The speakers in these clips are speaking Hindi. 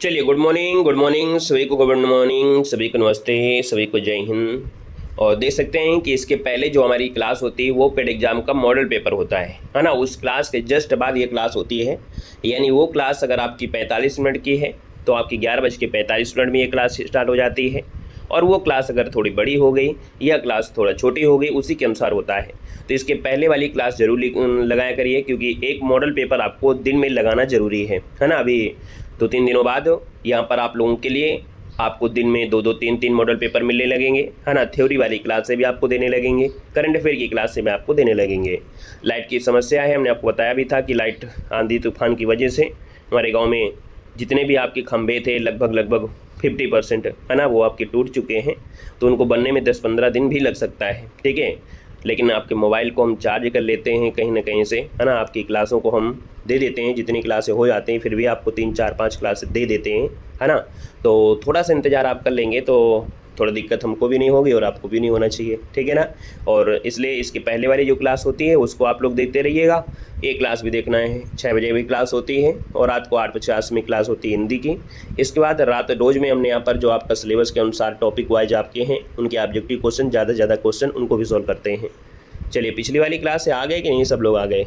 चलिए, गुड मॉर्निंग सभी को, गुड मॉर्निंग सभी को, नमस्ते सभी को, जय हिंद। और देख सकते हैं कि इसके पहले जो हमारी क्लास होती है वो पेड एग्जाम का मॉडल पेपर होता है ना। उस क्लास के जस्ट बाद ये क्लास होती है, यानी वो क्लास अगर आपकी 45 मिनट की है तो आपकी 11:45 में ये क्लास स्टार्ट हो जाती है। और वो क्लास अगर थोड़ी बड़ी हो गई या क्लास थोड़ा छोटी हो गई, उसी के अनुसार होता है। तो इसके पहले वाली क्लास जरूर लगाया करिए, क्योंकि एक मॉडल पेपर आपको दिन में लगाना ज़रूरी है ना। अभी 2-3 दिनों बाद यहाँ पर आप लोगों के लिए आपको दिन में 2-2, 3-3 मॉडल पेपर मिलने लगेंगे, है ना। थ्योरी वाली क्लास से भी आपको देने लगेंगे, करंट अफेयर की क्लास से भी आपको देने लगेंगे। लाइट की समस्या है, हमने आपको बताया भी था कि लाइट आंधी तूफान की वजह से हमारे गाँव में जितने भी आपके खंभे थे लगभग 50% है ना, वो आपके टूट चुके हैं। तो उनको बनने में 10-15 दिन भी लग सकता है, ठीक है। लेकिन आपके मोबाइल को हम चार्ज कर लेते हैं कहीं ना कहीं से, है ना। आपकी क्लासों को हम दे देते हैं, जितनी क्लासें हो जाती हैं फिर भी आपको 3-4-5 क्लासें दे देते हैं, है ना। तो थोड़ा सा इंतज़ार आप कर लेंगे तो थोड़ा दिक्कत हमको भी नहीं होगी और आपको भी नहीं होना चाहिए, ठीक है ना। और इसलिए इसके पहले वाली जो क्लास होती है उसको आप लोग देखते रहिएगा। एक क्लास भी देखना है, 6 बजे भी क्लास होती है और रात को 8:50 में क्लास होती है हिंदी की। इसके बाद रात रोज़ में हमने यहाँ पर जो आपका सिलेबस के अनुसार टॉपिक वाइज आपके हैं उनके ऑब्जेक्टिव क्वेश्चन, ज़्यादा से ज़्यादा क्वेश्चन उनको भी सॉल्व करते हैं। चलिए, पिछली वाली क्लास से आ गए कि नहीं सब लोग? आ गए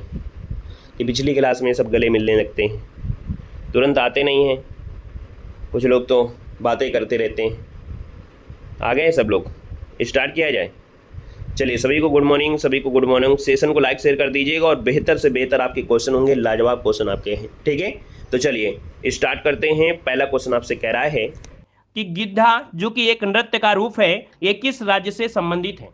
कि पिछली क्लास में सब गले मिलने लगते हैं, तुरंत आते नहीं हैं, कुछ लोग तो बातें करते रहते हैं। आ गए सब लोग? स्टार्ट किया जाए। चलिए, सभी को गुड मॉर्निंग, सभी को गुड मॉर्निंग। सेशन को लाइक शेयर कर दीजिएगा और बेहतर से बेहतर आपके क्वेश्चन होंगे, लाजवाब क्वेश्चन आपके हैं, ठीक है। तो चलिए स्टार्ट करते हैं। पहला क्वेश्चन आपसे कह रहा है कि गिद्धा जो कि एक नृत्य का रूप है, ये किस राज्य से संबंधित है?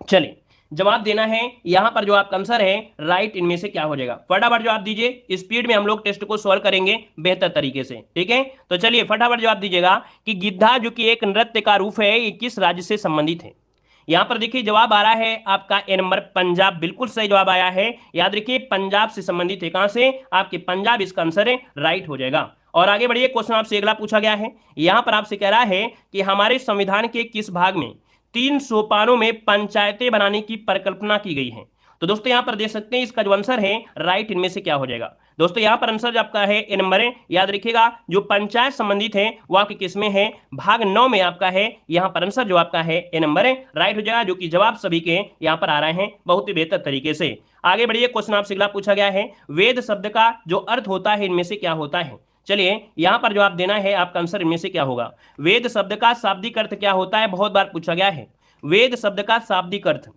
चलिए जवाब देना है। यहां पर जो आपका आंसर है राइट, इनमें से क्या हो जाएगा? फटाफट जवाब दीजिए, स्पीड में हम लोग टेस्ट को सॉल्व करेंगे बेहतर तरीके से, ठीक है। तो चलिए फटाफट जवाब दीजिएगा कि गिद्धा जो कि एक नृत्य का रूप है, ये किस राज्य से संबंधित है? यहां पर देखिए जवाब आ रहा है आपका ए नंबर, पंजाब। बिल्कुल सही जवाब आया है। याद रखिए पंजाब से संबंधित है। कहां से? आपके पंजाब, इसका आंसर है राइट हो जाएगा। और आगे बढ़िए, क्वेश्चन आपसे अगला पूछा गया है। यहां पर आपसे कह रहा है कि हमारे संविधान के किस भाग में 3 सोपानों में पंचायतें बनाने की परिकल्पना की गई है? तो दोस्तों यहां पर देख सकते हैं इसका जो आंसर है राइट, इनमें से क्या हो जाएगा? दोस्तों यहां पर आंसर जो आपका है ए नंबर है। याद रखिएगा जो पंचायत संबंधित है वो आपके किस में है? भाग 9 में आपका है। यहां पर आंसर जो आपका है ए नंबर है राइट हो जाएगा, जो कि जवाब सभी के यहां पर आ रहे हैं बहुत ही बेहतर तरीके से। आगे बढ़िए, क्वेश्चन आपसे अगला पूछा गया है, वेद शब्द का जो अर्थ होता है इनमें से क्या होता है? चलिए यहां पर जवाब देना है, आपका आंसर इनमें से क्या होगा? वेद शब्द का शाब्दिक अर्थ क्या होता है? बहुत बार पूछा गया है वेद शब्द का शाब्दिक अर्थ।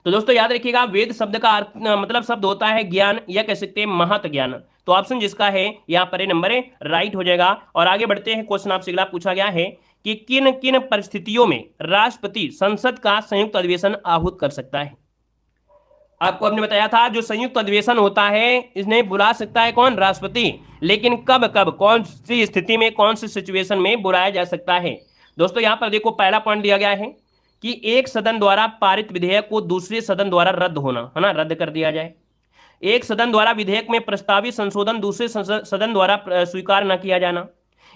तो दोस्तों याद रखिएगा वेद शब्द का अर्थ मतलब शब्द होता है ज्ञान, या कह सकते हैं महत ज्ञान। तो ऑप्शन जिसका है यहाँ पर नंबर है राइट हो जाएगा। और आगे बढ़ते हैं, क्वेश्चन आपसे अगला पूछा गया है कि किन किन परिस्थितियों में राष्ट्रपति संसद का संयुक्त अधिवेशन आहूत कर सकता है? आपको हमने बताया था जो संयुक्त अधिवेशन होता है इसने बुला सकता है कौन? राष्ट्रपति। लेकिन कब कब, कौन सी स्थिति में, कौन सी सिचुएशन में बुलाया जा सकता है? दोस्तों यहां पर देखो पहला पॉइंट दिया गया है कि एक सदन द्वारा पारित विधेयक को दूसरे सदन द्वारा रद्द होना, है ना, रद्द कर दिया जाए। एक सदन द्वारा विधेयक में प्रस्तावित संशोधन दूसरे सदन द्वारा स्वीकार न किया जाना।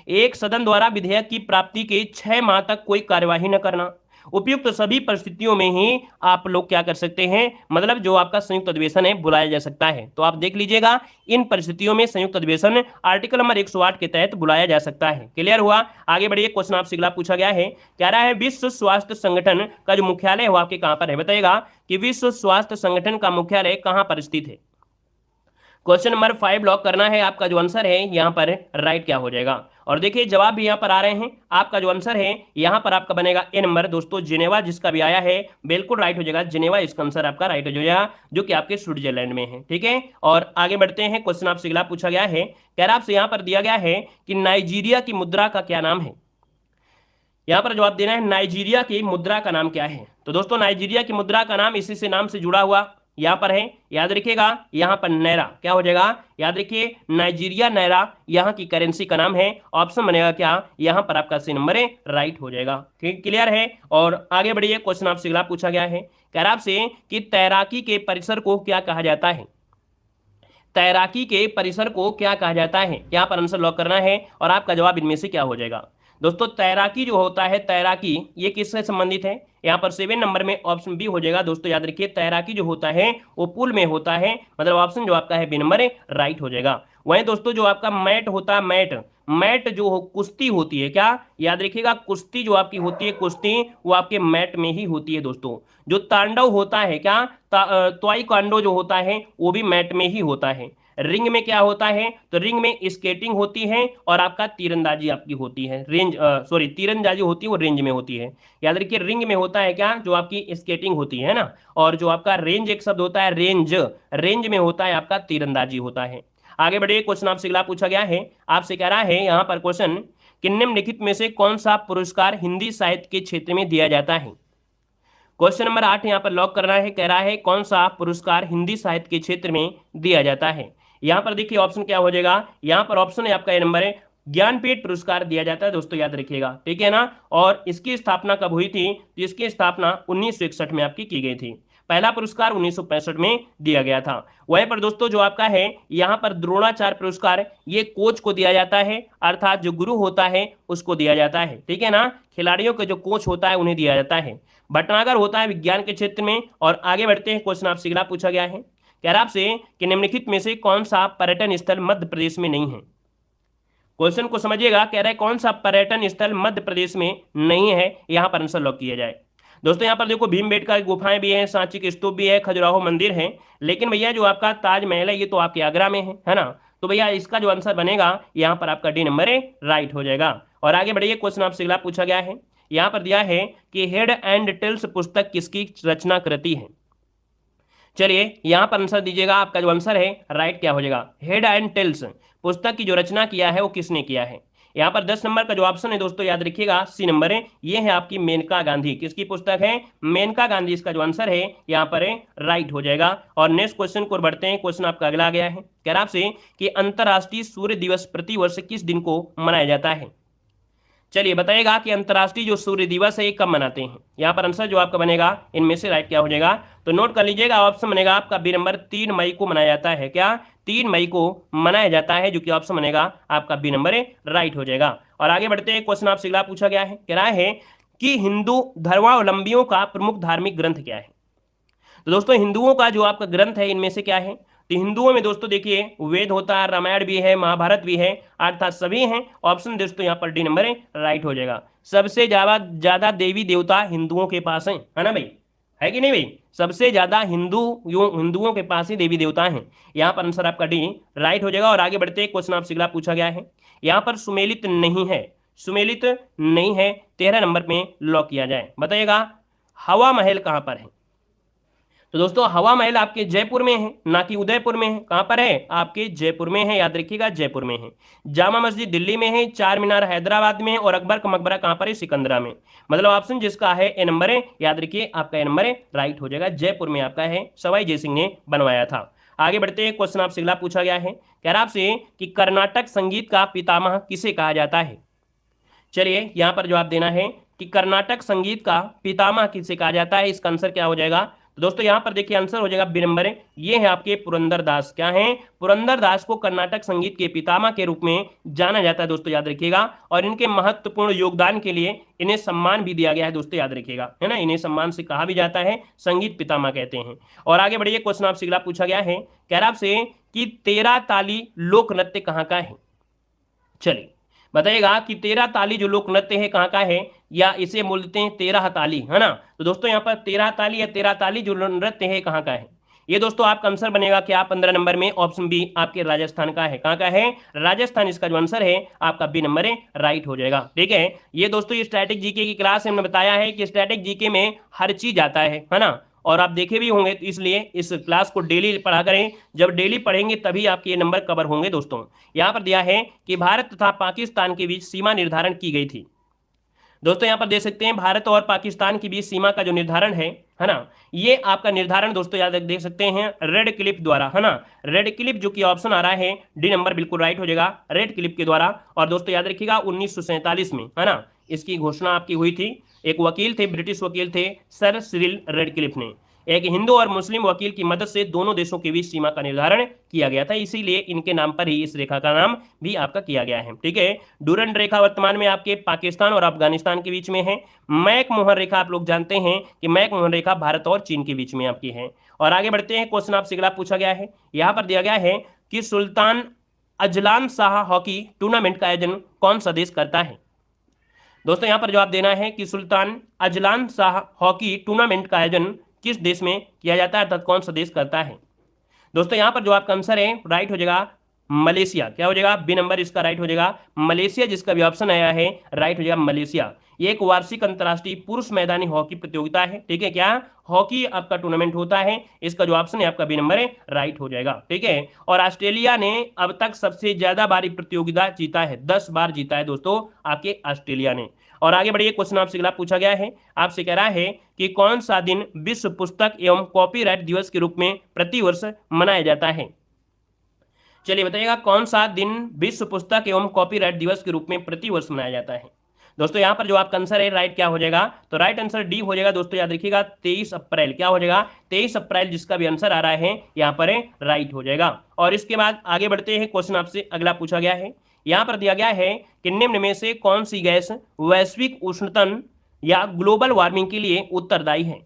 एक सदन द्वारा विधेयक की प्राप्ति के 6 माह तक कोई कार्यवाही न करना। उपयुक्त सभी परिस्थितियों में ही आप लोग क्या कर सकते हैं, मतलब जो आपका संयुक्त अधिवेशन है बुलाया जा सकता है। तो आप देख लीजिएगा इन परिस्थितियों में संयुक्त अधिवेशन आर्टिकल नंबर 108 के तहत बुलाया जा सकता है। क्लियर हुआ? आगे बढ़िए, क्वेश्चन आपसे अगला पूछा गया है, कह रहा है विश्व स्वास्थ्य संगठन का जो मुख्यालय है वो आपके कहां पर है? बताइएगा कि विश्व स्वास्थ्य संगठन का मुख्यालय कहां पर स्थित है? क्वेश्चन नंबर 5 लॉक करना है। आपका जो आंसर है यहाँ पर राइट क्या हो जाएगा? और देखिए जवाब भी यहाँ पर आ रहे हैं। आपका जो आंसर है यहाँ पर आपका बनेगा ए नंबर। दोस्तों जिनेवा जिसका भी आया है बिल्कुल राइट हो जाएगा। जिनेवा इसका आंसर आपका राइट हो जाएगा, जो कि आपके स्विट्जरलैंड में है, ठीक है। और आगे बढ़ते हैं, क्वेश्चन आपसे अगला पूछा गया है, कह रहा आपसे यहाँ पर दिया गया है कि नाइजीरिया की मुद्रा का क्या नाम है? यहाँ पर जवाब देना है नाइजीरिया की मुद्रा का नाम क्या है? तो दोस्तों नाइजीरिया की मुद्रा का नाम इसी से नाम से जुड़ा हुआ यहां पर है। याद रखिएगा यहां पर नायरा क्या हो जाएगा? याद रखिए नाइजीरिया नायरा यहां की करेंसी का नाम है। ऑप्शन बनेगा क्या? यहां पर आपका सी नंबर है राइट हो जाएगा। ठीक, क्लियर है। और आगे बढ़िए, क्वेश्चन आपसे अगला पूछा गया है, कह रहा आपसे कि तैराकी के परिसर को क्या कहा जाता है? तैराकी के परिसर को क्या कहा जाता है? यहां पर आंसर लॉक करना है और आपका जवाब इनमें से क्या हो जाएगा? दोस्तों तैराकी जो होता है, तैराकी ये किससे संबंधित है? यहाँ पर 7 नंबर में ऑप्शन बी हो जाएगा। दोस्तों याद रखिए तैराकी जो होता है वो पूल में होता है, मतलब ऑप्शन जो आपका है बी नंबर है राइट हो जाएगा। वहीं दोस्तों जो आपका मैट होता है, मैट जो कुश्ती होती है, क्या याद रखिएगा, कुश्ती जो आपकी होती है, कुश्ती वो आपके मैट में ही होती है दोस्तों। जो तांडव होता है, क्या ताइक्वांडो जो होता है वो भी मैट में ही होता है। रिंग में क्या होता है, तो रिंग में स्केटिंग होती है और आपका तीरंदाजी आपकी होती है, तीरंदाजी होती है वो रेंज में होती है। याद रखिए रिंग में होता है क्या, जो आपकी स्केटिंग होती है ना, और जो आपका रेंज एक शब्द होता है, रेंज में होता है आपका तीरंदाजी होता है। आगे बढ़िए, क्वेश्चन आपसे अगला पूछा गया है, आपसे कह रहा है यहाँ पर क्वेश्चन कि निम्नलिखित में से कौन सा पुरस्कार हिंदी साहित्य के क्षेत्र में दिया जाता है। क्वेश्चन नंबर 8 यहाँ पर लॉक करना है, कह रहा है कौन सा पुरस्कार हिंदी साहित्य के क्षेत्र में दिया जाता है। यहाँ पर देखिए ऑप्शन क्या हो जाएगा, यहाँ पर ऑप्शन है आपका ए नंबर है, ज्ञानपीठ पुरस्कार दिया जाता है दोस्तों, याद रखिएगा, ठीक है ना। और इसकी स्थापना कब हुई थी, तो इसकी स्थापना 1961 में आपकी की गई थी। पहला पुरस्कार 1965 में दिया गया था। वहीं पर दोस्तों जो आपका है यहाँ पर द्रोणाचार्य पुरस्कार ये कोच को दिया जाता है, अर्थात जो गुरु होता है उसको दिया जाता है, ठीक है ना। खिलाड़ियों का जो कोच होता है उन्हें दिया जाता है। भटनागर होता है विज्ञान के क्षेत्र में। और आगे बढ़ते हैं, क्वेश्चन आपसे अगला पूछा गया है, कह रहा आपसे कि निम्नलिखित में से कौन सा पर्यटन स्थल मध्य प्रदेश में नहीं है। क्वेश्चन को समझिएगा, कह रहा है कौन सा पर्यटन स्थल मध्य प्रदेश में नहीं है, यहां पर आंसर लॉक किया जाए। दोस्तों यहाँ पर देखो भीमबेटका की गुफाएं भी हैं, सांची के स्तूप भी है, खजुराहो मंदिर है, लेकिन भैया जो आपका ताजमहल है ये तो आपके आगरा में है ना। तो भैया इसका जो आंसर बनेगा यहाँ पर आपका डी नंबर राइट हो जाएगा। और आगे बढ़िए, क्वेश्चन आपसे अगला पूछा गया है, यहाँ पर दिया है कि हेड एंड टेल्स पुस्तक किसकी रचना कृति है। चलिए यहाँ पर आंसर दीजिएगा, आपका जो आंसर है राइट क्या हो जाएगा, हेड एंड टेल्स पुस्तक की जो रचना किया है वो किसने किया है। यहाँ पर 10 नंबर का जो ऑप्शन है दोस्तों याद रखिएगा, सी नंबर है, ये है आपकी मेनका गांधी, किसकी पुस्तक है, मेनका गांधी, इसका जो आंसर है यहाँ पर है राइट हो जाएगा। और नेक्स्ट क्वेश्चन को बढ़ते हैं, क्वेश्चन आपका अगला आ गया है, कह रहा आपसे कि अंतर्राष्ट्रीय सूर्य दिवस प्रतिवर्ष किस दिन को मनाया जाता है। चलिए बताइएगा कि अंतर्राष्ट्रीय जो सूर्य दिवस है ये कब मनाते हैं। यहाँ पर आंसर जो आपका बनेगा इनमें से राइट क्या हो जाएगा, तो नोट कर लीजिएगा, ऑप्शन बनेगा आपका बी नंबर, 3 मई को मनाया जाता है, क्या 3 मई को मनाया जाता है, जो कि ऑप्शन बनेगा आपका बी नंबर राइट हो जाएगा। और आगे बढ़ते हैं, क्वेश्चन आपसे अगला पूछा गया है, कह रहा है कि हिंदू धर्मावलंबियों का प्रमुख धार्मिक ग्रंथ क्या है। तो दोस्तों हिंदुओं का जो आपका ग्रंथ है इनमें से क्या है, तो हिंदुओं में दोस्तों देखिए वेद होता है, रामायण भी है, महाभारत भी है, अर्थात सभी हैं। ऑप्शन दोस्तों यहाँ पर डी नंबर राइट हो जाएगा। सबसे ज्यादा देवी देवता हिंदुओं के पास है ना भाई, है कि नहीं भाई, सबसे ज्यादा हिंदुओं के पास ही देवी देवता हैं। यहाँ पर आंसर आपका डी राइट हो जाएगा। और आगे बढ़ते हैं, क्वेश्चन आपसे अगला पूछा गया है, यहाँ पर सुमेलित नहीं है, सुमेलित नहीं है, 13 नंबर में लॉक किया जाए। बताइएगा हवा महल कहां पर है। तो दोस्तों हवा महल आपके जयपुर में है, ना कि उदयपुर में है, कहां पर है, आपके जयपुर में है, याद रखिएगा जयपुर में है। जामा मस्जिद दिल्ली में है, चार मीनार हैदराबाद में है, और अकबर का मकबरा कहां पर है, सिकंदरा में। मतलब ऑप्शन जिसका है ए नंबर है, याद रखिए आपका ए नंबर राइट हो जाएगा, जयपुर में आपका है, सवाई जयसिंह ने बनवाया था। आगे बढ़ते हैं, क्वेश्चन आपसे अगला पूछा गया है, कह रहा आपसे कि कर्नाटक संगीत का पितामह किसे कहा जाता है। चलिए यहाँ पर जवाब देना है कि कर्नाटक संगीत का पितामह किसे कहा जाता है, इसका आंसर क्या हो जाएगा। तो दोस्तों यहाँ पर देखिए आंसर हो जाएगा बी नंबर ये है आपके पुरंदर दास। क्या है, पुरंदर दास को कर्नाटक संगीत के पितामह के रूप में जाना जाता है दोस्तों, याद रखिएगा। और इनके महत्वपूर्ण योगदान के लिए इन्हें सम्मान भी दिया गया है दोस्तों, याद रखिएगा, है ना, इन्हें सम्मान से कहा भी जाता है, संगीत पितामह कहते हैं। और आगे बढ़िए, क्वेश्चन आपसे अगला पूछा गया है, कह रहा आपसे कि 13 ताली लोक नृत्य कहाँ का है। चलिए बताइएगा कि 13 ताली जो लोक नृत्य है कहाँ का है, या इसे बोलते हैं 13 ताली, है ना। तो दोस्तों यहाँ पर 13 ताली या 13 ताली जो नृत्य है कहाँ का है, ये दोस्तों आपका आंसर बनेगा क्या, 15 नंबर में ऑप्शन बी आपके राजस्थान का है। कहाँ का है, राजस्थान, इसका जो आंसर है आपका बी नंबर है राइट हो जाएगा। ठीक है, ये दोस्तों ये स्टैटिक जीके की क्लास है, हमने बताया है कि स्टैटिक जीके में हर चीज आता है ना, और आप देखे भी होंगे, तो इसलिए इस क्लास को डेली पढ़ा करें, जब डेली पढ़ेंगे तभी आपके ये नंबर कवर होंगे। दोस्तों यहाँ पर दिया है कि भारत तथा पाकिस्तान के बीच सीमा निर्धारण की गई थी। दोस्तों यहाँ पर देख सकते हैं भारत और पाकिस्तान के बीच सीमा का जो निर्धारण है ना, ये आपका निर्धारण दोस्तों याद देख सकते हैं रेड क्लिफ द्वारा, है ना। रेड क्लिफ जो कि ऑप्शन आ रहा है डी नंबर बिल्कुल राइट हो जाएगा, रेड क्लिफ के द्वारा। और दोस्तों याद रखिएगा 1947 में, है ना, इसकी घोषणा आपकी हुई थी। एक वकील थे, ब्रिटिश वकील थे सर सिरिल रेडक्लिफ ने, एक हिंदू और मुस्लिम वकील की मदद से दोनों देशों के बीच सीमा का निर्धारण किया गया था, इसीलिए इनके नाम पर ही इस रेखा का नाम भी आपका किया गया है। ठीक है, डूरंड रेखा वर्तमान में आपके पाकिस्तान और अफगानिस्तान के बीच में है। मैक-मोहन रेखा आप लोग जानते हैं कि मैक-मोहन रेखा भारत और चीन के बीच में आपकी है। और आगे बढ़ते हैं, क्वेश्चन आपसे अगला पूछा गया है, यहां पर दिया गया है कि Sultan Azlan Shah hockey tournament का आयोजन कौन सा देश करता है? दोस्तों यहाँ पर जवाब देना है कि Sultan Azlan Shah hockey tournament का आयोजन किस देश में किया जाता है, अर्थात कौन सा देश करता है? दोस्तों यहाँ पर जो आपका आंसर है राइट हो जाएगा मलेशिया। क्या हो जाएगा? बी नंबर इसका राइट हो जाएगा मलेशिया, जिसका भी ऑप्शन आया है राइट हो जाएगा मलेशिया। ये एक वार्षिक अंतर्राष्ट्रीय पुरुष मैदानी हॉकी प्रतियोगिता है, ठीक है, क्या हॉकी आपका टूर्नामेंट होता है, इसका जो ऑप्शन है आपका बी नंबर है राइट हो जाएगा, ठीक है। और ऑस्ट्रेलिया ने अब तक सबसे ज्यादा बार प्रतियोगिता जीता है, 10 बार जीता है दोस्तों आपके ऑस्ट्रेलिया ने। और आगे बढ़िए, क्वेश्चन आपसे अगला पूछा गया है, आपसे कह रहा है कि कौन सा दिन विश्व पुस्तक एवं कॉपीराइट दिवस के रूप में प्रतिवर्ष मनाया जाता है? चलिए बताइएगा कौन सा दिन विश्व पुस्तक एवं कॉपीराइट दिवस के रूप में प्रतिवर्ष मनाया जाता है? दोस्तों यहाँ पर जो आपका आंसर है राइट क्या हो जाएगा? तो राइट आंसर डी हो जाएगा दोस्तों, याद रखिएगा 23 अप्रैल। क्या हो जाएगा? 23 अप्रैल, जिसका भी आंसर आ रहा है यहाँ पर राइट हो जाएगा। और इसके बाद आगे बढ़ते हैं, क्वेश्चन आपसे अगला पूछा गया है, यहाँ पर दिया गया है कि निम्न में से कौन सी गैस वैश्विक उष्णतन या ग्लोबल वार्मिंग के लिए उत्तरदायी है?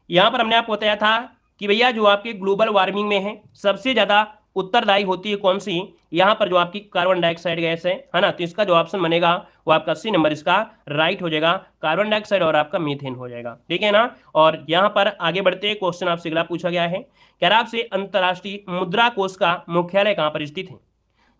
यहां पर हमने आपको बताया था कि भैया जो आपके ग्लोबल वार्मिंग में है सबसे ज्यादा उत्तरदायी होती है कौन सी? यहां पर जो आपकी कार्बन डाइऑक्साइड गैस है ना, तो इसका जो ऑप्शन बनेगा वो आपका सी नंबर इसका राइट हो जाएगा, कार्बन डाइऑक्साइड और आपका मीथेन हो जाएगा, ठीक है ना। और यहां पर आगे बढ़ते हैं, क्वेश्चन आपसे अगला पूछा गया है, कह रहा आपसे अंतर्राष्ट्रीय मुद्रा कोष का मुख्यालय कहां पर स्थित है?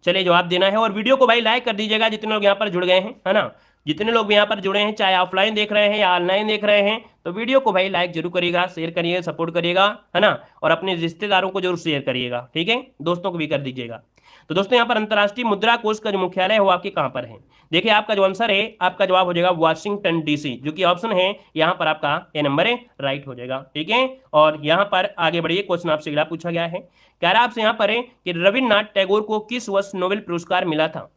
चलिए जवाब देना है, और वीडियो को भाई लाइक कर दीजिएगा जितने लोग यहाँ पर जुड़ गए हैं, है ना, जितने लोग भी यहाँ पर जुड़े हैं, चाहे ऑफलाइन देख रहे हैं या ऑनलाइन देख रहे हैं, तो वीडियो को भाई लाइक जरूर करिएगा, शेयर करिएगा, सपोर्ट करिएगा, है ना, और अपने रिश्तेदारों को जरूर शेयर करिएगा, ठीक है, दोस्तों को भी कर दीजिएगा। तो दोस्तों यहाँ पर अंतर्राष्ट्रीय मुद्रा कोष का जो मुख्यालय है वो आपके कहाँ पर है? देखिए आपका जो आंसर है, आपका जवाब हो जाएगा वाशिंगटन डीसी, जो कि ऑप्शन है यहाँ पर आपका ए नंबर है राइट हो जाएगा, ठीक है। और यहाँ पर आगे बढ़िए, क्वेश्चन आपसे अगला पूछा गया है, कह रहा आपसे यहाँ पर है कि रविन्द्रनाथ टैगोर को किस वर्ष नोबेल पुरस्कार मिला था?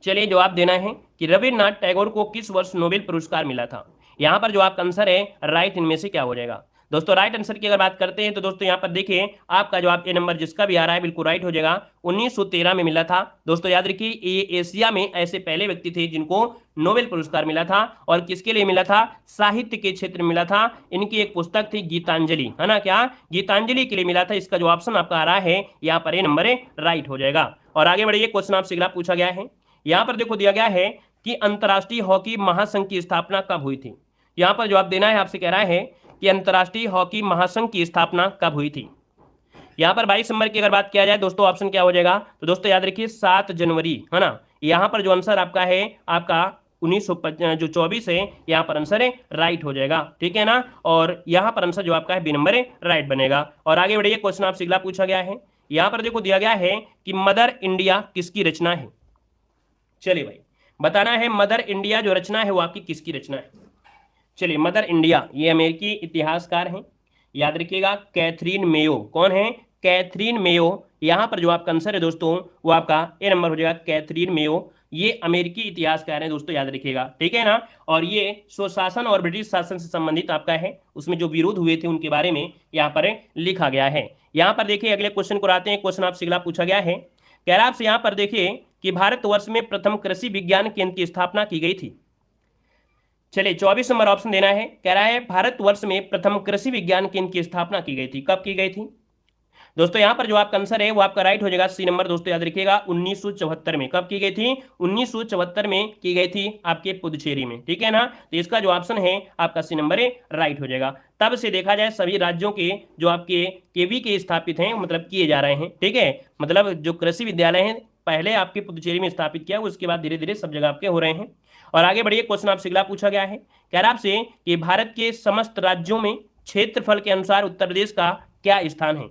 चलिए जवाब देना है कि रविन्द्रनाथ टैगोर को किस वर्ष नोबेल पुरस्कार मिला था। यहाँ पर जो आपका आंसर है राइट, इनमें से क्या हो जाएगा? दोस्तों राइट आंसर की अगर बात करते हैं तो दोस्तों यहाँ पर देखिए आपका जवाब ए नंबर जिसका भी आ रहा है बिल्कुल राइट हो जाएगा, 1913 में मिला था। दोस्तों याद रखिए ये एशिया में ऐसे पहले व्यक्ति थे जिनको नोबेल पुरस्कार मिला था, और किसके लिए मिला था? साहित्य के क्षेत्र में मिला था। इनकी एक पुस्तक थी गीतांजलि, है ना, क्या गीतांजलि के लिए मिला था। इसका जो ऑप्शन आपका आ रहा है यहाँ पर ए नंबर राइट हो जाएगा। और आगे बढ़िए, क्वेश्चन आपसे अगला पूछा गया है, यहाँ पर देखो दिया गया है कि अंतर्राष्ट्रीय हॉकी महासंघ की स्थापना कब हुई थी? यहाँ पर जवाब देना है, आपसे कह रहा है कि अंतर्राष्ट्रीय हॉकी महासंघ की स्थापना कब हुई थी। यहाँ पर 22 नंबर की अगर बात किया जाए दोस्तों, ऑप्शन क्या हो जाएगा? तो दोस्तों याद रखिए 7 जनवरी, है ना। यहाँ पर जो आंसर आपका है आपका 1924 है, यहाँ पर आंसर है राइट हो जाएगा, ठीक है ना। और यहाँ पर आंसर जो आपका है बी नंबर है राइट बनेगा। और आगे बढ़िए, क्वेश्चन आपसे अगला पूछा गया है, यहाँ पर देखो दिया गया है कि मदर इंडिया किसकी रचना है? चलिए भाई बताना है, मदर इंडिया जो रचना है वो आपकी किसकी रचना है? चलिए मदर इंडिया ये अमेरिकी इतिहासकार हैं, याद रखिएगा कैथरीन मेयो। कौन है? Catherine Mayo. यहाँ पर जो आपका आंसर है दोस्तों वो आपका ए नंबर हो जाएगा, कैथरीन मेयो। ये अमेरिकी इतिहासकार हैं दोस्तों, याद रखिएगा, ठीक है ना। और ये स्वशासन और ब्रिटिश शासन से संबंधित आपका है, उसमें जो विरोध हुए थे उनके बारे में यहाँ पर लिखा गया है। यहाँ पर देखिए अगले क्वेश्चन को आते हैं, क्वेश्चन आपसे अगला पूछा गया है, कह रहा आपसे यहाँ पर देखिए कि भारतवर्ष में प्रथम कृषि विज्ञान केंद्र की स्थापना की गई थी। चलिए 24 नंबर ऑप्शन देना है, कह रहा है भारतवर्ष में प्रथम कृषि विज्ञान केंद्र की स्थापना की गई थी। कब की गई थी? दोस्तों यहाँ पर जो आपका आंसर है वो आपका राइट हो जाएगा, सी नंबर दोस्तों याद रखिएगा 1974 में। कब की गई थी? 1974 में की गई थी आपके पुदुचेरी में, ठीक है ना। तो इसका जो ऑप्शन है आपका सी नंबर राइट हो जाएगा। तब से देखा जाए सभी राज्यों के जो आपके केवी के स्थापित हैं, मतलब किए जा रहे हैं, ठीक है, मतलब जो कृषि विद्यालय हैं पहले आपके पुदुचेरी में स्थापित किया, उसके बाद धीरे धीरे सब जगह आपके हो रहे हैं। और आगे बढ़िए, क्वेश्चन आपसे अगला पूछा गया है, कह रहा आपसे कि भारत के समस्त राज्यों में क्षेत्रफल के अनुसार उत्तर प्रदेश का क्या स्थान है?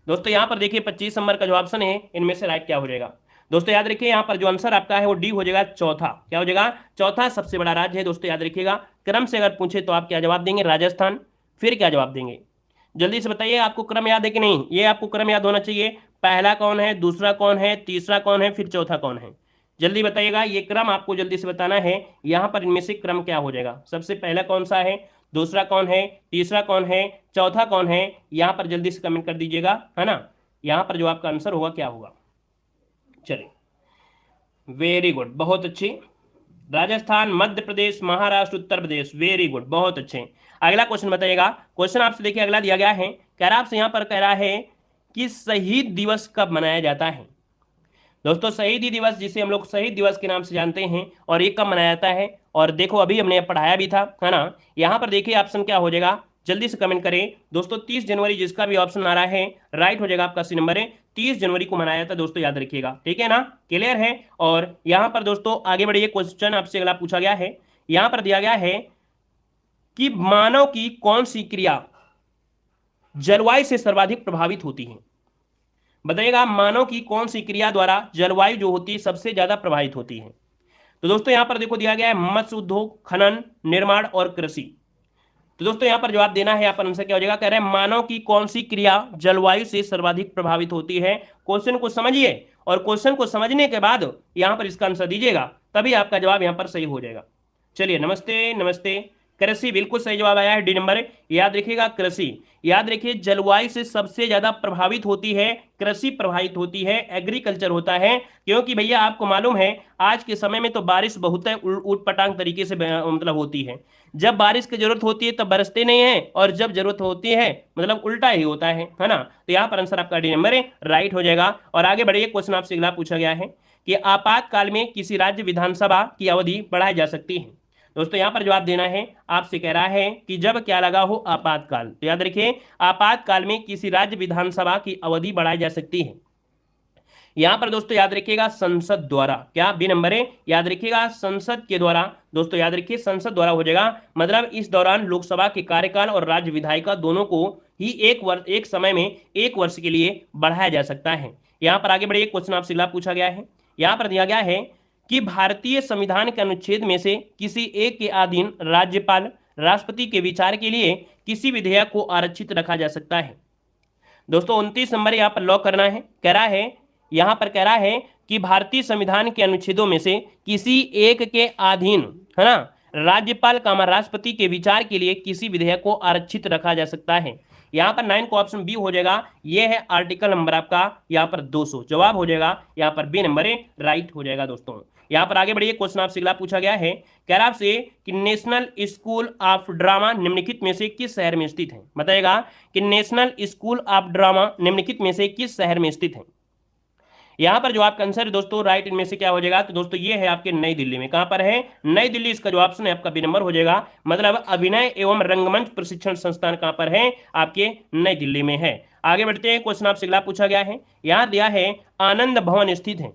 दोस्तों यहाँ पर देखिए 25 नंबर का जो ऑप्शन है इनमें से राइट क्या हो जाएगा? दोस्तों याद रखिए यहाँ पर जो आंसर आपका है वो डी हो जाएगा, चौथा। क्या हो जाएगा? चौथा सबसे बड़ा राज्य है दोस्तों, याद रखिएगा। क्रम से अगर पूछे तो आप क्या जवाब देंगे? राजस्थान। फिर क्या जवाब देंगे? जल्दी से बताइए, आपको क्रम याद है कि नहीं? ये आपको क्रम याद होना चाहिए, पहला कौन है, दूसरा कौन है, तीसरा कौन है, फिर चौथा कौन है। जल्दी बताइएगा, ये क्रम आपको जल्दी से बताना है। यहाँ पर इनमें से क्रम क्या हो जाएगा? सबसे पहला कौन सा है, दूसरा कौन है, तीसरा कौन है, चौथा कौन है? यहाँ पर जल्दी से कमेंट कर दीजिएगा, है ना। यहाँ पर जो आपका आंसर होगा क्या होगा? चलिए वेरी गुड, बहुत अच्छे। राजस्थान, मध्य प्रदेश, महाराष्ट्र, उत्तर प्रदेश, वेरी गुड, बहुत अच्छे। अगला क्वेश्चन बताइएगा। क्वेश्चन आपसे देखिए अगला दिया गया है, कह रहा आपसे यहाँ पर कह रहा है कि शहीद दिवस कब मनाया जाता है। दोस्तों शहीदी दिवस, जिसे हम लोग शहीद दिवस के नाम से जानते हैं, और ये कब मनाया जाता है, और देखो अभी हमने पढ़ाया भी था, है ना। यहाँ पर देखिए ऑप्शन क्या हो जाएगा, जल्दी से कमेंट करें दोस्तों। 30 जनवरी, जिसका भी ऑप्शन आ रहा है राइट हो जाएगा आपका सी नंबर है। 30 जनवरी को मनाया था दोस्तों, याद रखिएगा, ठीक है ना, क्लियर है। और यहाँ पर दोस्तों आगे बढ़िए, क्वेश्चन आपसे अगला पूछा गया है, यहाँ पर दिया गया है कि मानव की कौन सी क्रिया जलवायु से सर्वाधिक प्रभावित होती है। बताइएगा मानव की कौन सी क्रिया द्वारा जलवायु जो होती है सबसे ज्यादा प्रभावित होती है। तो दोस्तों यहां पर देखो दिया गया है मत्स्य उद्योग, खनन, निर्माण और कृषि। तो दोस्तों यहां पर जवाब देना है, यहाँ पर आंसर क्या हो जाएगा, कह रहे हैं मानव की कौन सी क्रिया जलवायु से सर्वाधिक प्रभावित होती है। क्वेश्चन को समझिए, और क्वेश्चन को समझने के बाद यहां पर इसका आंसर दीजिएगा, तभी आपका जवाब यहां पर सही हो जाएगा। चलिए, नमस्ते नमस्ते। कृषि, बिल्कुल सही जवाब आया है, डी नंबर, याद रखिएगा कृषि। याद रखिए जलवायु से सबसे ज्यादा प्रभावित होती है कृषि, प्रभावित होती है, एग्रीकल्चर होता है। क्योंकि भैया आपको मालूम है आज के समय में तो बारिश बहुत है उटपटांग तरीके से मतलब होती है। जब बारिश की जरूरत होती है तब बरसते नहीं है, और जब जरूरत होती है मतलब उल्टा ही होता है ना। तो यहाँ पर आंसर आपका डी नंबर है, राइट हो जाएगा। और आगे बढ़िए, क्वेश्चन आपसे अगला पूछा गया है कि आपातकाल में किसी राज्य विधानसभा की अवधि बढ़ाई जा सकती है। दोस्तों यहां पर जवाब देना है, आपसे कह रहा है कि जब क्या लगा हो आपातकाल। तो याद रखिए आपातकाल में किसी राज्य विधानसभा की अवधि बढ़ाई जा सकती है। यहां पर दोस्तों याद रखिएगा संसद द्वारा, क्या बी नंबर है, याद रखिएगा संसद के द्वारा। दोस्तों याद रखिए संसद द्वारा हो जाएगा, मतलब इस दौरान लोकसभा के कार्यकाल और राज्य विधायिका दोनों को ही एक समय में 1 वर्ष के लिए बढ़ाया जा सकता है। यहां पर आगे बढ़िए, क्वेश्चन आपसे अगला पूछा गया है, यहां पर दिया गया है कि भारतीय संविधान के अनुच्छेद में से किसी एक के अधीन राज्यपाल राष्ट्रपति के विचार के लिए किसी विधेयक को आरक्षित रखा जा सकता है। दोस्तों 29 नंबर यहां पर लॉक करना है, कह रहा है, यहां पर कह रहा है कि भारतीय संविधान के अनुच्छेदों में से किसी एक के अधीन, है ना, राज्यपाल का राष्ट्रपति के विचार के लिए किसी विधेयक को आरक्षित रखा जा सकता है। यहां पर 9 को ऑप्शन बी हो जाएगा, ये है आर्टिकल नंबर आपका यहां पर 200, जवाब हो जाएगा यहां पर बी नंबर है, राइट हो जाएगा। दोस्तों यहां पर आगे बढ़िए, क्वेश्चन आपसे अगला पूछा गया है, कह रहा आपसे कि नेशनल स्कूल ऑफ ड्रामा निम्नलिखित में से किस शहर में स्थित है। बताएगा कि नेशनल स्कूल ऑफ ड्रामा निम्नलिखित में से किस शहर में स्थित है। यहां पर जो आपका आंसर है दोस्तों राइट इनमें से क्या हो जाएगा, तो दोस्तों ये है आपके नई दिल्ली में। कहां पर है, नई दिल्ली, इसका जो ऑप्शन है आपका बी नंबर हो जाएगा। मतलब अभिनय एवं रंगमंच प्रशिक्षण संस्थान कहां पर है, आपके नई दिल्ली में है। आगे बढ़ते हैं, क्वेश्चन आपसे अगला पूछा गया है, यहां दिया है आनंद भवन स्थित है।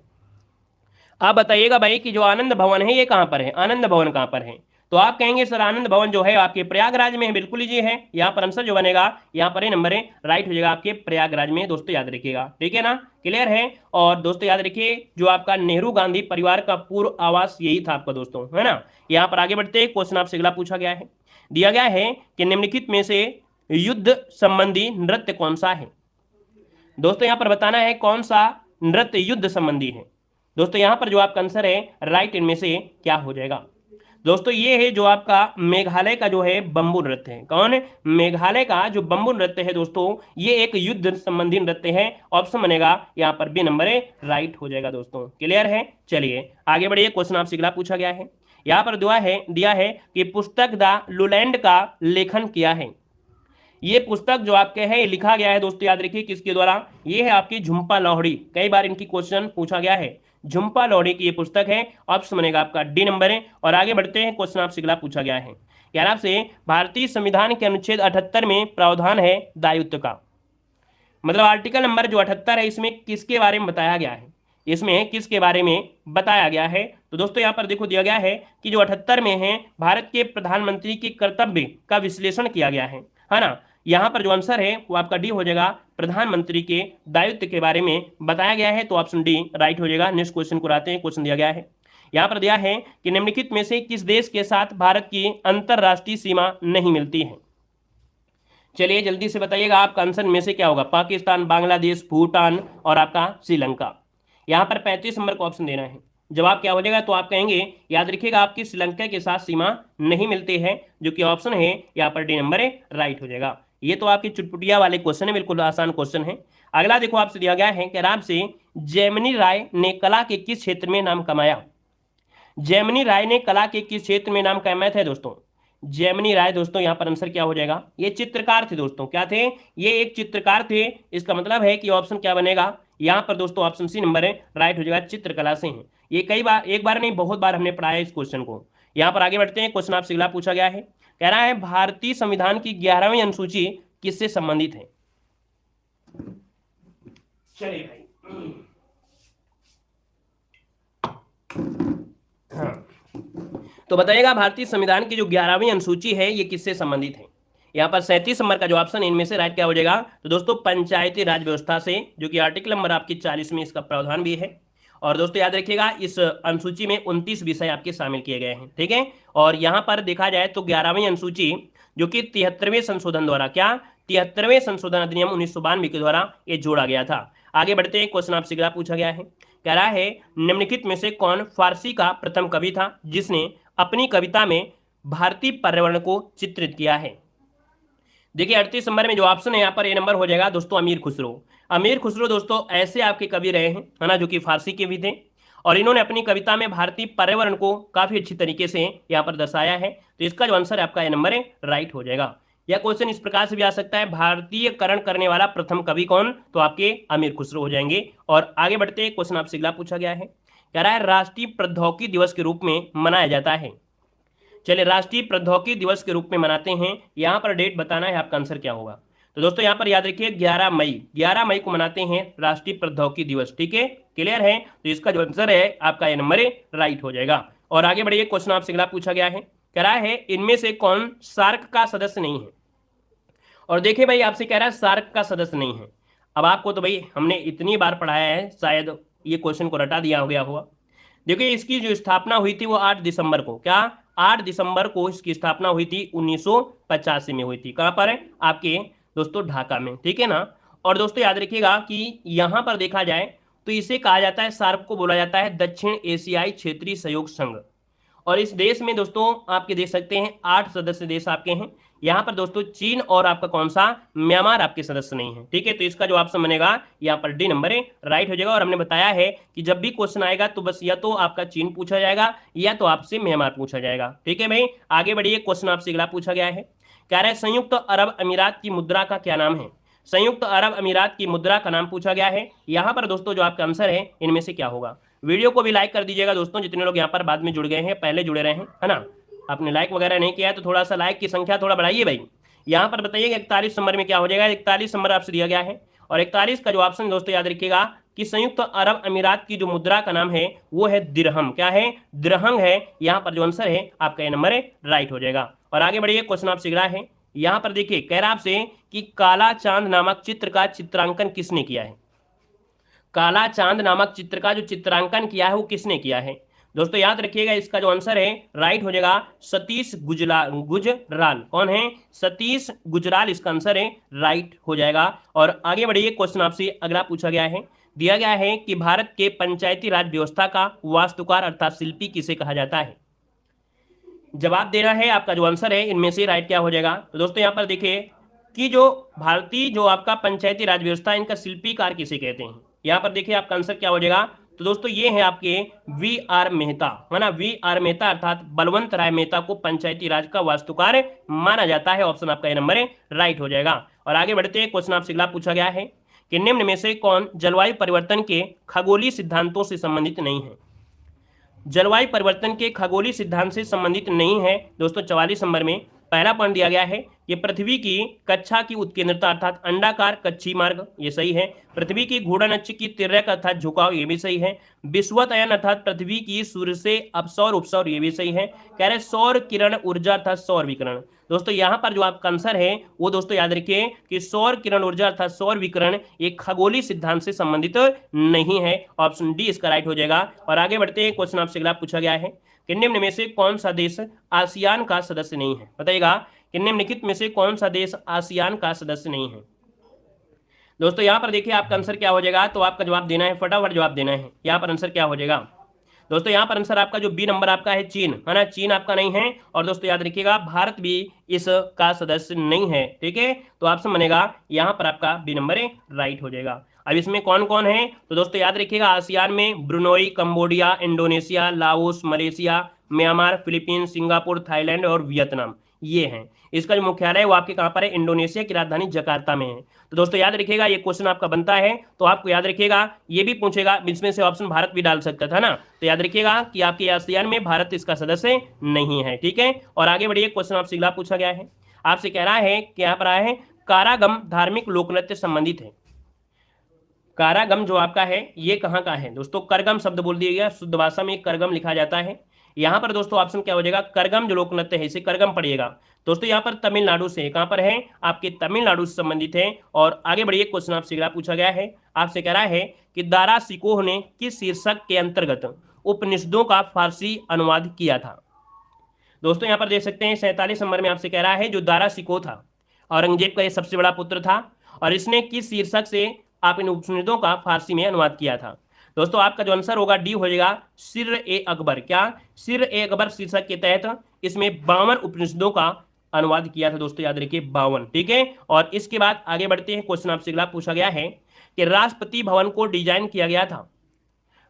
आप बताइएगा भाई कि जो आनंद भवन है ये कहां पर है, आनंद भवन कहां पर है। तो आप कहेंगे सर आनंद भवन जो है आपके प्रयागराज में है, बिल्कुल ही है। यहाँ पर आंसर जो बनेगा यहाँ पर नंबर है, राइट हो जाएगा आपके प्रयागराज में। दोस्तों याद रखिएगा, ठीक है ना, क्लियर है। और दोस्तों याद रखिए जो आपका नेहरू गांधी परिवार का पूर्व आवास यही था आपका दोस्तों, है ना। यहाँ पर आगे बढ़ते हैं, क्वेश्चन आपसे अगला पूछा गया है, दिया गया है कि निम्नलिखित में से युद्ध संबंधी नृत्य कौन सा है। दोस्तों यहाँ पर बताना है कौन सा नृत्य युद्ध संबंधी है। दोस्तों यहाँ पर जो आपका आंसर है राइट इनमें से क्या हो जाएगा। दोस्तों ये है जो आपका मेघालय का जो है बंबू नृत्य है। कौन है, मेघालय का जो बंबू नृत्य है दोस्तों, ये एक युद्ध संबंधी नृत्य है। ऑप्शन बनेगा यहाँ पर बी नंबर है, राइट हो जाएगा। दोस्तों क्लियर है, चलिए आगे बढ़िए, क्वेश्चन आपसे अगला पूछा गया है, यहाँ पर दिया है कि पुस्तक द लूलैंड का लेखन किया है। ये पुस्तक जो आपके है लिखा गया है दोस्तों, याद रखिए किसके द्वारा, ये है आपकी झुंपा लाहिड़ी। कई बार इनकी क्वेश्चन पूछा गया है, झुंपा लाहिड़ी की ये पुस्तक है। ऑप्शन बनेगा आपका डी नंबर है। और आगे बढ़ते हैं, क्वेश्चन आपसे अगला पूछा गया है, यार आपसे भारतीय संविधान के अनुच्छेद 78 में प्रावधान है दायित्व का। मतलब आर्टिकल नंबर जो 78 है इसमें किसके बारे में बताया गया है, इसमें किसके बारे में बताया गया है। तो दोस्तों यहाँ पर देखो दिया गया है कि जो 78 में है भारत के प्रधानमंत्री के कर्तव्य का विश्लेषण किया गया है ना। यहाँ पर जो आंसर है वो आपका डी हो जाएगा, प्रधानमंत्री के दायित्व के बारे में बताया गया है। तो ऑप्शन डी राइट हो जाएगा। नेक्स्ट क्वेश्चन को आते हैं, क्वेश्चन दिया गया है, यहाँ पर दिया है कि निम्नलिखित में से किस देश के साथ भारत की अंतरराष्ट्रीय सीमा नहीं मिलती है। चलिए जल्दी से बताइएगा आपका आंसर में से क्या होगा, पाकिस्तान, बांग्लादेश, भूटान और आपका श्रीलंका। यहाँ पर 35 नंबर को ऑप्शन देना है, जवाब क्या हो जाएगा। तो आप कहेंगे याद रखिएगा आपकी श्रीलंका के साथ सीमा नहीं मिलती है, जो कि ऑप्शन है यहाँ पर डी नंबर है, राइट हो जाएगा। ये तो आपकी चुटपुटिया वाले क्वेश्चन है, बिल्कुल आसान क्वेश्चन है। अगला देखो आपसे दिया गया है कि आपसे जैमिनी राय ने कला के किस क्षेत्र में नाम कमाया। जैमिनी राय ने कला के किस क्षेत्र में नाम कमाया था दोस्तों। जेमिनी राय। दोस्तों यहाँ पर आंसर क्या हो जाएगा, ये चित्रकार थे दोस्तों, क्या थे, ये एक चित्रकार थे। इसका मतलब है कि ऑप्शन क्या बनेगा यहाँ पर दोस्तों, ऑप्शन सी नंबर है राइट हो जाएगा, चित्रकला से हैं। ये कई बार, एक बार नहीं बहुत बार हमने पढ़ाया इस क्वेश्चन को। यहाँ पर आगे बढ़ते हैं, क्वेश्चन आपसे अगला पूछा गया है, कह रहा है भारतीय संविधान की 11वीं अनुसूची किससे संबंधित है। चलिए भाई, हाँ तो बताइएगा भारतीय संविधान की जो 11वीं अनुसूची है ये किससे संबंधित है। यहाँ पर 37 नंबर का जो ऑप्शन इनमें से राइट क्या हो जाएगा, तो दोस्तों पंचायती राज व्यवस्था से, जो कि आर्टिकल नंबर आपकी 40 में इसका प्रावधान भी है। और दोस्तों याद रखिएगा इस अनुसूची में 29 विषय आपके शामिल किए गए हैं, ठीक है। और यहाँ पर देखा जाए तो 11वीं अनुसूची जो कि 73वें संशोधन द्वारा, क्या 73वें संशोधन अधिनियम 1992 के द्वारा ये जोड़ा गया था। आगे बढ़ते हैं, क्वेश्चन आपसे अगला पूछा गया है, कह रहा है निम्नलिखित में से कौन फारसी का प्रथम कवि था जिसने अपनी कविता में भारतीय पर्यावरण को चित्रित किया है। देखिए 38 नंबर में जो ऑप्शन है यहाँ पर, ये नंबर हो जाएगा दोस्तों अमीर खुसरो। अमीर खुसरो दोस्तों ऐसे आपके कवि रहे हैं, है ना, जो कि फारसी के भी थे, और इन्होंने अपनी कविता में भारतीय पर्यावरण को काफी अच्छी तरीके से यहाँ पर दर्शाया है। तो इसका जो आंसर है आपका ये नंबर है राइट हो जाएगा। यह क्वेश्चन इस प्रकार से भी आ सकता है, भारतीयकरण करने वाला प्रथम कवि कौन, तो आपके अमीर खुसरो हो जाएंगे। और आगे बढ़ते हैं, क्वेश्चन आपसे अगला पूछा गया है, कह रहा है राष्ट्रीय प्रौद्योगिकी दिवस के रूप में मनाया जाता है। चलिए राष्ट्रीय प्रौद्योगिकी दिवस के रूप में मनाते हैं, यहाँ पर डेट बताना है, आपका आंसर क्या होगा। तो दोस्तों यहाँ पर याद रखिए 11 मई को मनाते हैं राष्ट्रीय प्रौद्योगिकी दिवस, ठीक है, क्लियर है। तो इसका जो आंसर है आपका ये नंबर राइट हो जाएगा। और आगे बढ़िए, क्वेश्चन आपसे अगला पूछा गया है, कह रहा है इनमें से कौन सार्क का सदस्य नहीं है। और देखिए भाई आपसे कह रहा है सार्क का सदस्य नहीं है। अब आपको तो भाई हमने इतनी बार पढ़ाया है, शायद ये क्वेश्चन को रटा दिया हो गया हुआ। देखिए इसकी जो स्थापना हुई थी वो 8 दिसंबर को, क्या 8 दिसंबर को इसकी स्थापना हुई थी, 1985 में हुई थी। कहाँ पर है आपके दोस्तों, ढाका में, ठीक है ना। और दोस्तों याद रखिएगा कि यहाँ पर देखा जाए तो इसे कहा जाता है, सार्क को बोला जाता है दक्षिण एशियाई क्षेत्रीय सहयोग संघ। और इस देश में दोस्तों आपके देख सकते हैं 8 सदस्य देश आपके हैं। यहाँ पर दोस्तों चीन और आपका कौन सा, म्यांमार आपके सदस्य नहीं है, ठीक है। तो इसका जो ऑप्शन बनेगा यहाँ पर डी नंबर है राइट हो जाएगा। और हमने बताया है कि जब भी क्वेश्चन आएगा तो बस या तो आपका चीन पूछा जाएगा या तो आपसे म्यांमार पूछा जाएगा, ठीक है भाई। आगे बढ़िए, क्वेश्चन आपसे अगला पूछा गया है, कह रहा है संयुक्त अरब अमीरात की मुद्रा का क्या नाम है। संयुक्त अरब अमीरात की मुद्रा का नाम पूछा गया है। यहाँ पर दोस्तों जो आपका आंसर है इनमें से क्या होगा। वीडियो को भी लाइक कर दीजिएगा दोस्तों, जितने लोग यहाँ पर बाद में जुड़ गए हैं, पहले जुड़े रहे हैं, है ना। आपने लाइक वगैरह नहीं किया है तो थोड़ा सा लाइक की संख्या थोड़ा बढ़ाइए भाई। यहाँ पर बताइएगा 41 नंबर में क्या हो जाएगा, 41 नंबर आपसे दिया गया है। और 41 का जो ऑप्शन दोस्तों याद रखिएगा कि संयुक्त अरब अमीरात की जो मुद्रा का नाम है वो है दिरहम, क्या है, दिरहम है। यहाँ पर जो आंसर है आपका ये नंबर है राइट हो जाएगा। और आगे बढ़िए, क्वेश्चन आपसे अगला है, यहाँ पर देखिए कह रहा आपसे कि काला चांद नामक चित्र का चित्रांकन किसने किया है। काला चांद नामक चित्र का जो चित्रांकन किया है वो किसने किया है। दोस्तों याद रखिएगा इसका जो आंसर है राइट हो जाएगा सतीश गुजराल। कौन है, सतीश गुजराल, इसका आंसर है राइट हो जाएगा। और आगे बढ़िए, क्वेश्चन आपसे अगला पूछा गया है, दिया गया है कि भारत के पंचायती राज व्यवस्था का वास्तुकार अर्थात शिल्पी किसे कहा जाता है। जवाब देना है, आपका जो आंसर है इनमें से राइट क्या हो जाएगा। तो दोस्तों यहाँ पर देखिए कि जो भारतीय जो आपका पंचायती राज व्यवस्था इनका शिल्पीकार किसे कहते हैं। यहाँ पर देखिए आपका आंसर क्या हो जाएगा। तो दोस्तों ये है आपके वी.आर. मेहता, है ना, वी.आर. मेहता अर्थात बलवंत राय मेहता को पंचायती राज का वास्तुकार माना जाता है। ऑप्शन आपका ये नंबर है राइट हो जाएगा। और आगे बढ़ते हैं, क्वेश्चन आपसे अगला पूछा गया है कि निम्न में से कौन जलवायु परिवर्तन के खगोलीय सिद्धांतों से संबंधित नहीं है। जलवायु परिवर्तन के खगोलीय सिद्धांत से संबंधित नहीं है दोस्तों। 44 नंबर में पहला पॉइंट दिया गया है, ये पृथ्वी की कक्षा की उत्केंद्रता अर्थात अंडाकार कक्षीय मार्ग, ये सही है। पृथ्वी की घूर्णन अक्ष की तिर्यक अर्थात झुकाव, ये भी सही है। विश्वतयन अर्थात पृथ्वी की सूर्य से अपसौर उपसौर, ये भी सही है। कह रहे सौर किरण ऊर्जा अर्थात सौर विकिरण। दोस्तों यहाँ पर जो आपका आंसर है वो दोस्तों याद रखिए कि सौर किरण ऊर्जा अर्थात सौर विकिरण एक खगोलीय सिद्धांत से संबंधित नहीं है। ऑप्शन डी इसका राइट हो जाएगा। और आगे बढ़ते हैं, क्वेश्चन आपसे अगला पूछा गया है कि निम्न में से कौन सा देश आसियान का सदस्य नहीं है। बताइएगा कि निम्नलिखित में से कौन सा देश आसियान का सदस्य नहीं है। दोस्तों यहाँ पर देखिए आपका आंसर क्या हो जाएगा। तो आपका जवाब देना है, फटाफट जवाब देना है। यहाँ पर आंसर क्या हो जाएगा दोस्तों, यहाँ पर आंसर आपका जो बी नंबर आपका है चीन, है ना, चीन आपका नहीं है। और दोस्तों याद रखिएगा भारत भी इसका सदस्य नहीं है, ठीक है। तो ऑप्शन बनेगा यहाँ पर आपका बी नंबर है राइट हो जाएगा। अब इसमें कौन कौन है तो दोस्तों याद रखिएगा आसियान में Brunei, Cambodia, Indonesia, Laos, Malaysia, Myanmar, Philippines, Singapore, Thailand और वियतनाम, ये है। इसका जो मुख्यालय है वो आपके कहाँ पर है, इंडोनेशिया की राजधानी जकार्ता में है। तो दोस्तों याद रखिएगा, ये क्वेश्चन आपका बनता है तो आपको याद रखिएगा, ये भी पूछेगा, इसमें से ऑप्शन भारत भी डाल सकता था ना, तो याद रखिएगा कि आपके आसियान में भारत इसका सदस्य नहीं है। ठीक है, और आगे बढ़िए, क्वेश्चन आपसे अगला पूछा गया है, आपसे कह रहा है कि यहाँ पर आया है कारागम धार्मिक लोकनृत्य संबंधित है। कारागम जो आपका है ये कहाँ का है दोस्तों, करगम शब्द बोल दिया गया, शुद्ध भाषा में करगम लिखा जाता है। यहाँ पर दोस्तों ऑप्शन क्या हो जाएगा, करगम जो लोक नृत्य है इसे करगम पड़िएगा। दोस्तों यहाँ पर तमिलनाडु से, कहाँ पर है, आपके तमिलनाडु से संबंधित है। और आगे बढ़िए, क्वेश्चन आपसे अगला पूछा गया है, आपसे कह रहा है कि दारा सिकोह ने किस शीर्षक के अंतर्गत उपनिषदों का फारसी अनुवाद किया था। दोस्तों यहाँ पर देख सकते हैं 47 नंबर में आपसे कह रहा है, जो दारा सिकोह था औरंगजेब का ये सबसे बड़ा पुत्र था, और इसने किस शीर्षक से आप इन उपनिषदों का फारसी में अनुवाद किया था। दोस्तों आपका जो आंसर होगा डी हो जाएगा, सिर ए अकबर। क्या, सिर ए अकबर शीर्षक के तहत इसमें 52 उपनिषदों का अनुवाद किया था। दोस्तों याद रखिए 52। ठीक है, और इसके बाद आगे बढ़ते हैं, क्वेश्चन आपसे अगला पूछा गया है कि राष्ट्रपति भवन को डिजाइन किया गया था।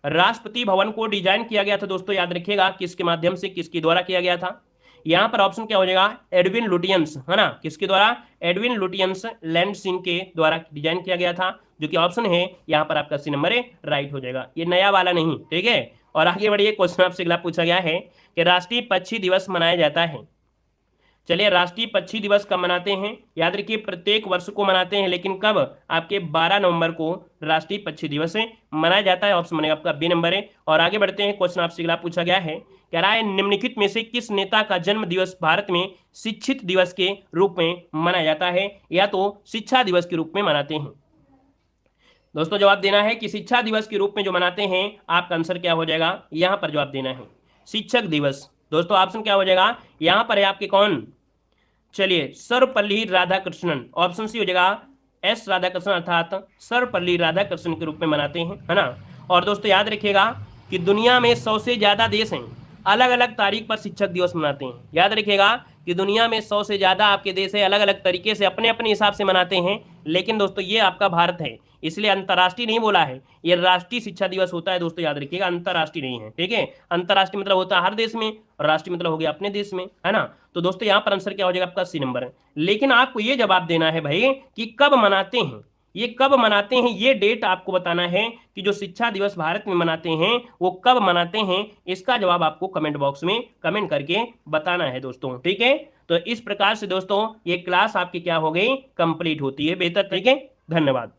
राष्ट्रपति भवन को डिजाइन किया गया था दोस्तों याद रखिएगा, किसके माध्यम से, किसके द्वारा किया गया था। यहाँ पर ऑप्शन क्या हो जाएगा, एडविन लुटियंस, है ना, किसके द्वारा, एडविन लुटियंस लैंडसिंग के द्वारा डिजाइन किया गया था, जो कि ऑप्शन है यहाँ पर आपका सी नंबर राइट हो जाएगा, ये नया वाला नहीं। ठीक है, और आगे बढ़िए, क्वेश्चन आपसे अगला पूछा गया है कि राष्ट्रीय पक्षी दिवस मनाया जाता है। चलिए, राष्ट्रीय पक्षी दिवस कब मनाते हैं, याद रखिए प्रत्येक वर्ष को मनाते हैं, लेकिन कब, आपके 12 नवंबर को राष्ट्रीय पक्षी दिवस मनाया जाता है। ऑप्शन बनेगा आपका बी नंबर है। और आगे बढ़ते हैं, क्वेश्चन आपसे अगला पूछा गया है, कह रहा है निम्नलिखित में से किस नेता का जन्म दिवस भारत में शिक्षित दिवस के रूप में मनाया जाता है, या तो शिक्षा दिवस के रूप में मनाते हैं। दोस्तों जवाब देना है कि शिक्षा दिवस के रूप में जो मनाते हैं, आपका आंसर क्या हो जाएगा, यहां पर जवाब देना है शिक्षक दिवस। दोस्तों ऑप्शन क्या हो जाएगा, यहां पर है आपके कौन, चलिए सर्वपल्ली राधाकृष्णन, ऑप्शन सी हो जाएगा एस राधाकृष्णन, अर्थात सर्वपल्ली राधाकृष्णन के रूप में मनाते हैं, है ना। और दोस्तों याद रखिएगा कि दुनिया में 100 से ज्यादा देश हैं अलग अलग तारीख पर शिक्षक दिवस मनाते हैं। याद रखिएगा कि दुनिया में 100 से ज्यादा आपके देश है, अलग अलग तरीके से अपने अपने हिसाब से मनाते हैं, लेकिन दोस्तों ये आपका भारत है, इसलिए अंतर्राष्ट्रीय नहीं बोला है, ये राष्ट्रीय शिक्षा दिवस होता है। दोस्तों याद रखिएगा, अंतर्राष्ट्रीय नहीं है। ठीक है, अंतर्राष्ट्रीय मतलब होता है हर देश में, और राष्ट्रीय मतलब हो गया अपने देश में, है ना। तो दोस्तों यहाँ पर आंसर क्या हो जाएगा, आपका सी नंबर है। लेकिन आपको ये जवाब देना है भाई कि कब मनाते हैं, ये कब मनाते हैं, ये डेट आपको बताना है कि जो शिक्षा दिवस भारत में मनाते हैं वो कब मनाते हैं। इसका जवाब आपको कमेंट बॉक्स में कमेंट करके बताना है दोस्तों। ठीक है, तो इस प्रकार से दोस्तों ये क्लास आपकी क्या हो गई, कंप्लीट होती है बेहतर। ठीक है, धन्यवाद।